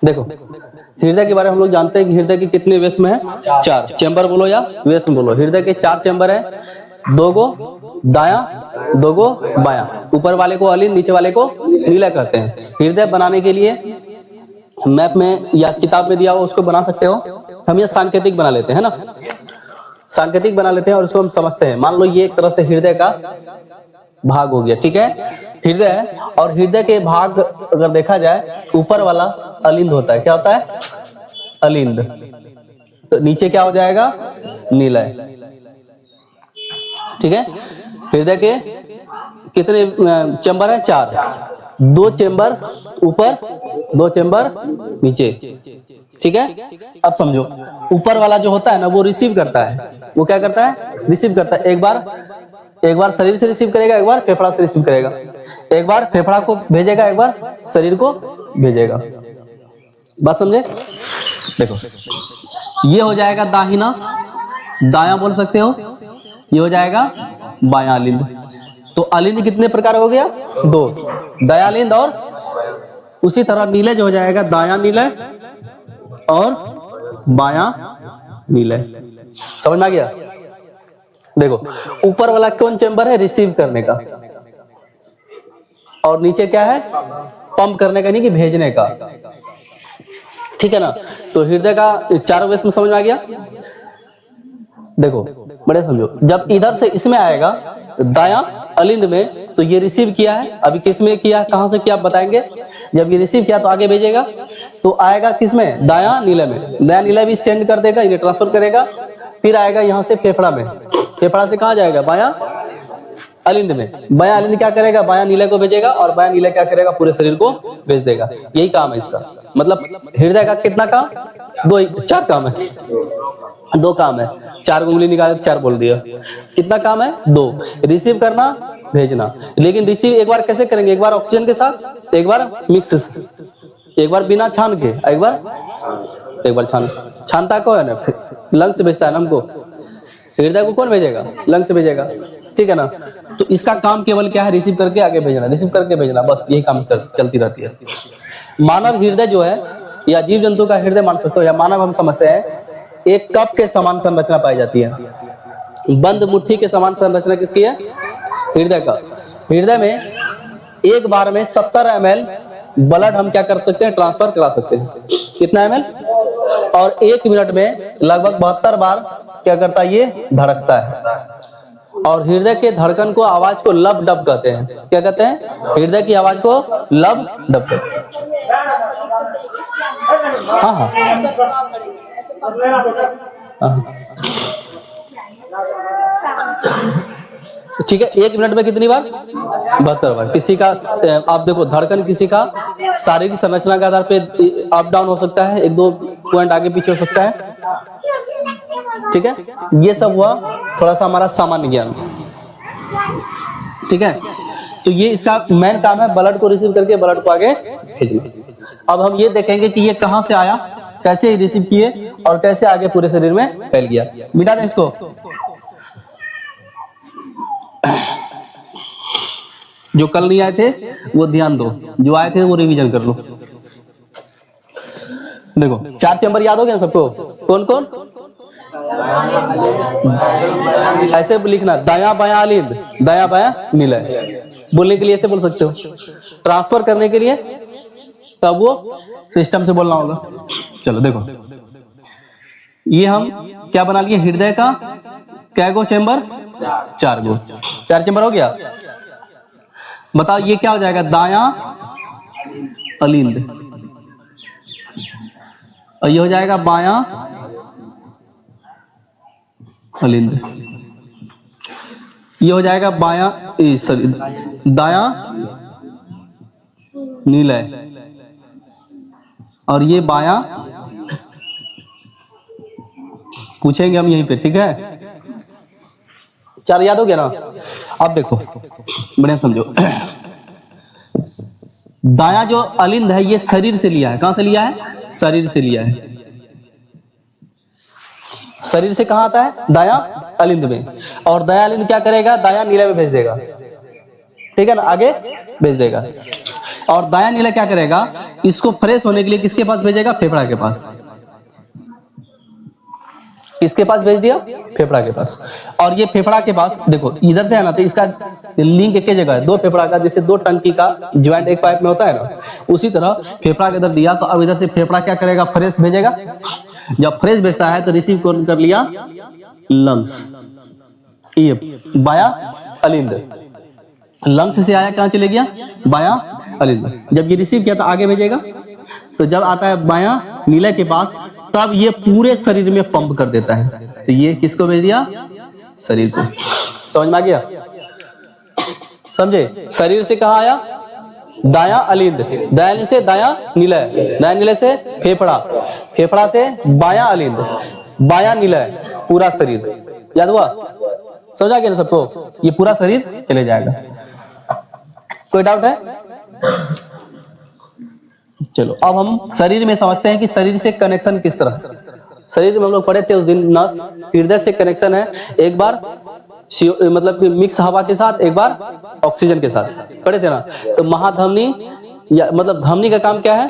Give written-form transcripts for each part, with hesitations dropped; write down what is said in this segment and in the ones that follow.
देखो हृदय के बारे में हम लोग जानते हैं कि हृदय के कितने वेश में है? 4 चेंबर बोलो या वेश में बोलो। हृदय के 4 चेंबर है, 2 गो दाया, 2 गो बाया। ऊपर वाले को अलिंद, नीचे वाले को नीला कहते हैं। हृदय बनाने के लिए मैप में या किताब में दिया हो उसको बना सकते हो। हम ये सांकेतिक बना लेते हैं ना, सांकेतिक बना लेते हैं और उसको हम समझते हैं। मान लो ये एक तरह से हृदय का भाग हो गया, ठीक है, हृदय है। और हृदय के भाग अगर देखा जाए, ऊपर वाला अलिंद होता है। क्या होता है? अलिंद। तो नीचे क्या हो जाएगा? नीलय। ठीक है। हृदय के कितने चेंबर है? 4। 2 चेंबर ऊपर, 2 चेंबर नीचे। ठीक है। अब समझो, ऊपर वाला जो होता है ना वो रिसीव करता है। वो क्या करता है? रिसीव करता है। एक बार शरीर से रिसीव करेगा, एक बार फेफड़ा से रिसीव करेगा। एक बार फेफड़ा को भेजेगा, एक बार शरीर को भेजेगा। बात समझे? देखो ये हो जाएगा दाहिना, दाया बोल सकते हो। ये हो जाएगा बायां अलिंद। तो अलिंद कितने प्रकार हो गया? 2, दयालिंद और उसी तरह नीलय जो हो जाएगा दायां नीलय और बायां नीलय। समझ में आ गया? देखो ऊपर वाला कौन चेंबर है? रिसीव करने का। और नीचे क्या है? पंप करने का, नहीं कि भेजने का। ठीक है ना। तो हृदय का 4 वेश में समझ में आ गया। देखो बड़े समझो, जब इधर से इसमें आएगा दाया अलिंद में, तो ये रिसीव किया है। अभी किस में किया, कहां से किया आप बताएंगे। जब ये रिसीव किया तो आगे भेजेगा, तो आएगा किस में? दाया नीलय में। दाया नीलय भी सेंड कर देगा, इन्हें ट्रांसफर करेगा। फिर आएगा यहां से फेफड़ा में। फेफड़ा से कहां जाएगा? बाया अलिंद में। बाया अलिंद क्या करेगा? बाया नीलय को भेजेगा और बाया नीलय क्या करेगा? पूरे शरीर को भेज देगा। यही काम है इसका। मतलब हृदय का कितना काम? 4 काम है। 2 काम है। 4 उंगली निकाल 4 बोल दिया। कितना काम है? 2। रिसीव करना, भेजना। लेकिन रिसीव एक बार कैसे करेंगे? एक बार ऑक्सीजन के साथ, एक बार मिक्स, एक बार बिना छान के, एक बार छानता को है ना, लंग से भेजता है ना हमको। हृदय को कौन भेजेगा? लंग से भेजेगा। ठीक है ना। तो इसका काम केवल क्या है? रिसीव करके आगे भेजना, रिसीव करके भेजना, बस यही काम चलती रहती है। मानव हृदय जो है, या जीव जंतु का हृदय मान सकते हो, या मानव हम समझते हैं, एक कप के समान संरचना पाई जाती है। बंद मुट्ठी के समान संरचना किसकी है? हृदय का। हृदय में एक बार में 70 ml ब्लड हम क्या कर सकते हैं? ट्रांसफर करा सकते हैं। कितना ml? और 1 मिनट में लगभग 72 बार क्या करता है? ये धड़कता है। और हृदय के धड़कन को, आवाज को लब डब कहते हैं। क्या कहते हैं? हृदय की आवाज को लब डब कहते हैं। हाँ हाँ ठीक है। 1 मिनट में कितनी बार? 72 बार। किसी का आप देखो, धड़कन किसी का शारीरिक संरचना के आधार पे अप डाउन हो सकता है, 1-2 पॉइंट आगे पीछे हो सकता है। ठीक है। ये सब हुआ थोड़ा सा हमारा सामान्य ज्ञान। ठीक है। तो ये इसका मेन काम है, ब्लड को रिसीव करके ब्लड को आगे भेजना। अब हम ये देखेंगे कि ये कहां से आया, कैसे रिसीव किए और कैसे आगे पूरे शरीर में फैल गया। मिटा दें इसको। जो कल नहीं आए थे वो ध्यान दो, जो आए थे वो रिवीजन कर लो। देखो 4 चैम्बर याद हो गया सबको? कौन कौन? ऐसे लिखना, दाया बाया अलिंद, दाया बाया नीलय। बोलने के लिए ऐसे बोल सकते हो। ट्रांसफर करने के लिए तब वो सिस्टम से बोलना होगा। चलो देखो, ये हम क्या बना लिए? हृदय का क्या गो चैम्बर? 4 गो। 4 चैम्बर हो गया। बताओ ये क्या हो जाएगा? दाया अलिंद, और ये हो जाएगा बाया अलिंद। ये हो जाएगा बाया दाया नीलय, और ये बाया, पूछेंगे हम यहीं पे। ठीक है। 4 याद हो गया ना? अब देखो बढ़िया समझो। दाया जो अलिंद है ये शरीर से लिया है। कहां से लिया है? शरीर से लिया है। शरीर से कहां आता है? दाया अलिंद में। और दाया अलिंद क्या करेगा? दाया नीलय में भेज देगा। ठीक है ना, आगे भेज देगा। और दायां नीला क्या करेगा, इसको फ्रेश होने के लिए किसके पास भेजेगा, फेफड़ा के पास। किसके पास भेज दिया, फेफड़ा के पास। और ये फेफड़ा के पास देखो इधर से है ना, तो इसका लिंक एक जगह है, दो फेफड़ा का, जैसे दो टंकी का ज्वाइंट एक पाइप में होता है ना, उसी तरह फेफड़ा के इधर दिया, तो अब इधर से फेफड़ा क्या करेगा, फ्रेश भेजेगा। जब फ्रेश भेजता है तो रिसीव कौन कर लिया, लंग्स, ये बाया अलिंद, लंग्स से आया कहां चले गया, बाया अलिंद। जब ये रिसीव किया तो आगे भेजेगा, तो जब आता है बाया नीला के पास, तब ये पूरे शरीर में पंप कर देता है। तो ये किसको भेज दिया, शरीर को। समझ में आ गया, समझे। शरीर से कहा आया, दाया अलिंद, दाया से दाया नीला, दाया नीले से फेफड़ा, फेफड़ा से बाया अलिंद, बाया नीला, पूरा शरीर। याद हुआ, समझा गया ना सबको, ये पूरा शरीर चले जाएगा। कोई डाउट है, चलो अब हम शरीर में समझते हैं कि शरीर से कनेक्शन किस तरह। शरीर में हम लोग पढ़े थे उस दिन, नस हृदय से कनेक्शन है, एक बार मतलब मिक्स हवा के साथ, एक बार ऑक्सीजन के साथ, पढ़े थे ना। तो महाधमनी या मतलब धमनी का काम क्या है,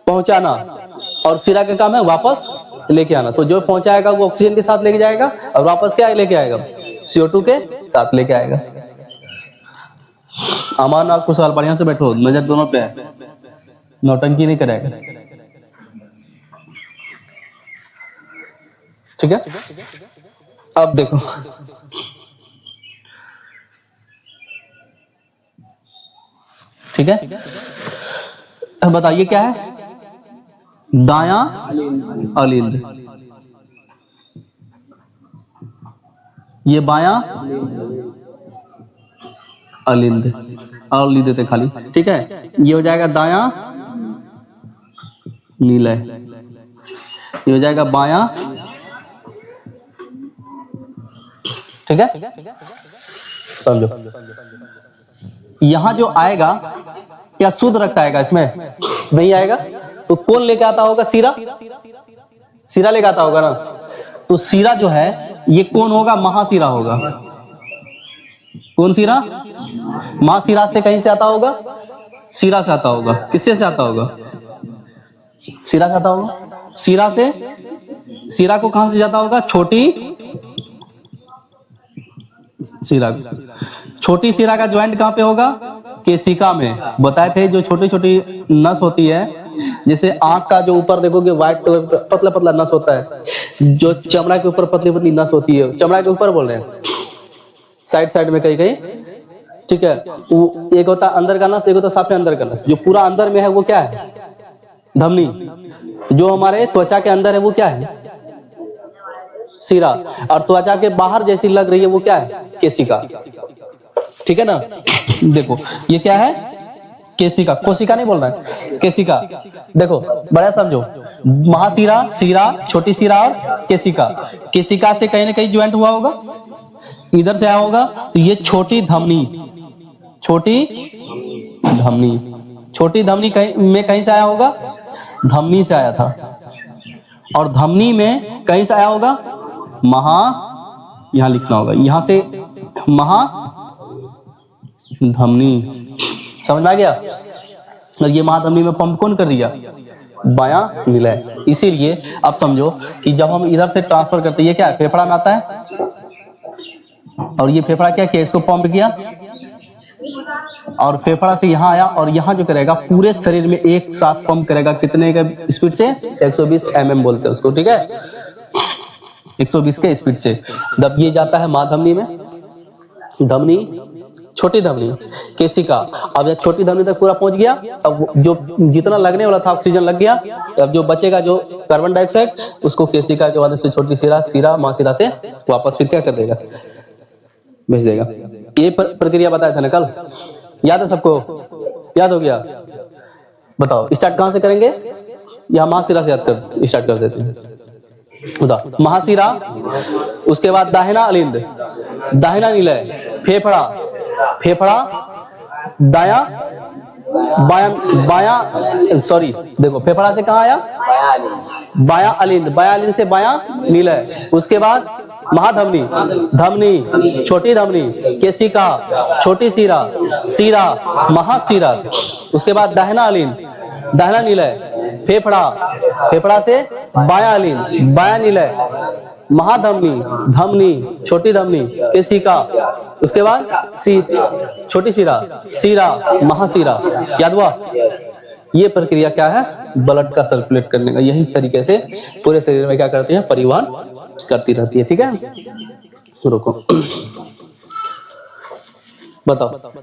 पहुंचाना, और सिरा का काम है वापस लेके आना। तो जो पहुंचाएगा वो ऑक्सीजन के साथ लेके जाएगा, और वापस क्या लेके आएगा, CO2 के साथ लेके आएगा। अमरनाथ कुशवाल, बढ़िया से बैठो, नजर दोनों पे है, नौटंकी नहीं करेगा, ठीक है। अब देखो, ठीक है, अब बताइए क्या है, दाया अलिंद, ये बाया अलिंद, और लिख देते खाली, ठीक है। ये हो जाएगा दाया नीला, ये हो जाएगा बाया, ठीक है। समझो, यहां जो आएगा क्या शुद्ध रक्त आएगा, इसमें नहीं आएगा, तो कौन लेके आता होगा, सिरा, सिरा लेके आता होगा ना। तो सिरा जो है ये कौन होगा, महासिरा होगा। कौन सिरा, महासिरा से कहीं से आता होगा, सिरा से आता होगा। किससे से आता होगा, सिरा से आता होगा। सिरा से, सिरा को कहां से जाता होगा, छोटी सिरा, छोटी सिरा का ज्वाइंट कहां पे होगा, केशिका में। बताए थे जो छोटी छोटी नस होती है, जैसे आंख का जो ऊपर देखोगे व्हाइट पतला पतला नस होता है, जो चमड़ा के ऊपर पतली पतली नस होती है, चमड़ा के ऊपर बोल रहे हैं, साइड साइड में कहीं कहीं, ठीक है। वो एक होता है अंदर का नस, एक होता है साफे अंदर का नस। जो पूरा अंदर में है वो क्या है, धमनी। जो हमारे त्वचा के अंदर है वो क्या है, सिरा। और त्वचा के बाहर जैसी लग रही है वो क्या है, केशिका, ठीक है ना। देखो ये क्या है, केशिका, कोशिका नहीं बोल रहा है, केशिका। देखो बड़ा समझो, महासिरा, सिरा, छोटी सिरा और केशिका। केशिका से कहीं ना कहीं ज्वाइंट हुआ होगा, इधर से आया होगा, तो ये छोटी धमनी, छोटी धमनी, छोटी धमनी में कहीं से आया होगा, धमनी से आया था। और धमनी में कहीं से आया होगा, महा, यहां लिखना होगा, यहां से महा धमनी। समझ में आ गया। और ये महाधमनी में पंप कौन कर दिया, बाया नीला। इसीलिए अब समझो कि जब हम इधर से ट्रांसफर करते हैं, ये क्या है, फेफड़ा में आता है, और ये फेफड़ा क्या किया, इसको पंप किया, और फेफड़ा से यहाँ आया, और यहाँ जो करेगा पूरे शरीर में एक साथ पंप करेगा। कितने का स्पीड से, 120 mm बोलते हैं उसको, ठीक है, 120 के स्पीड से। जब ये जाता है महाधमनी में, धमनी, छोटी धमनी, केशिका। अब जब छोटी धमनी तक पूरा पहुंच गया, अब जो जितना लगने वाला था ऑक्सीजन लग गया, अब जो बचेगा जो कार्बन डाइऑक्साइड, उसको केशिका के बाद से छोटी सिरा, सिरा, महासिरा से वापस फिर क्या कर देगा, भेज देगा। ये प्रक्रिया बताया था ना कल, याद है सबको, याद हो गया। बताओ स्टार्ट कहां से करेंगे, या महासिरा से स्टार्ट कर देते हैं। बताओ, महासिरा, उसके बाद दाहिना अलिंद, दाहिना नीलय, फेफड़ा, फेफड़ा, दाया बाया बाया सॉरी देखो फेफड़ा से कहाँ आया, बाया अलिंद, बाया अलिंद से बाया निलय, उसके बाद महाधमनी, धमनी, छोटी धमनी, केशिका, छोटी सीरा, सीरा, महासीरा, उसके बाद दाहिना अलिंद, दाहिना निलय, फेफड़ा, फेफड़ा से बाया अलिंद, बाया निलय, महाधमनी, धमनी, छोटी धमनी, केशिका, उसके बाद छोटी सीरा, सीरा, महासीरा। याद हुआ? ये प्रक्रिया क्या है? ब्लड का सर्कुलेट करने का। यही तरीके से पूरे शरीर में क्या करती है? परिवहन करती रहती है। ठीक है, रुको बताओ।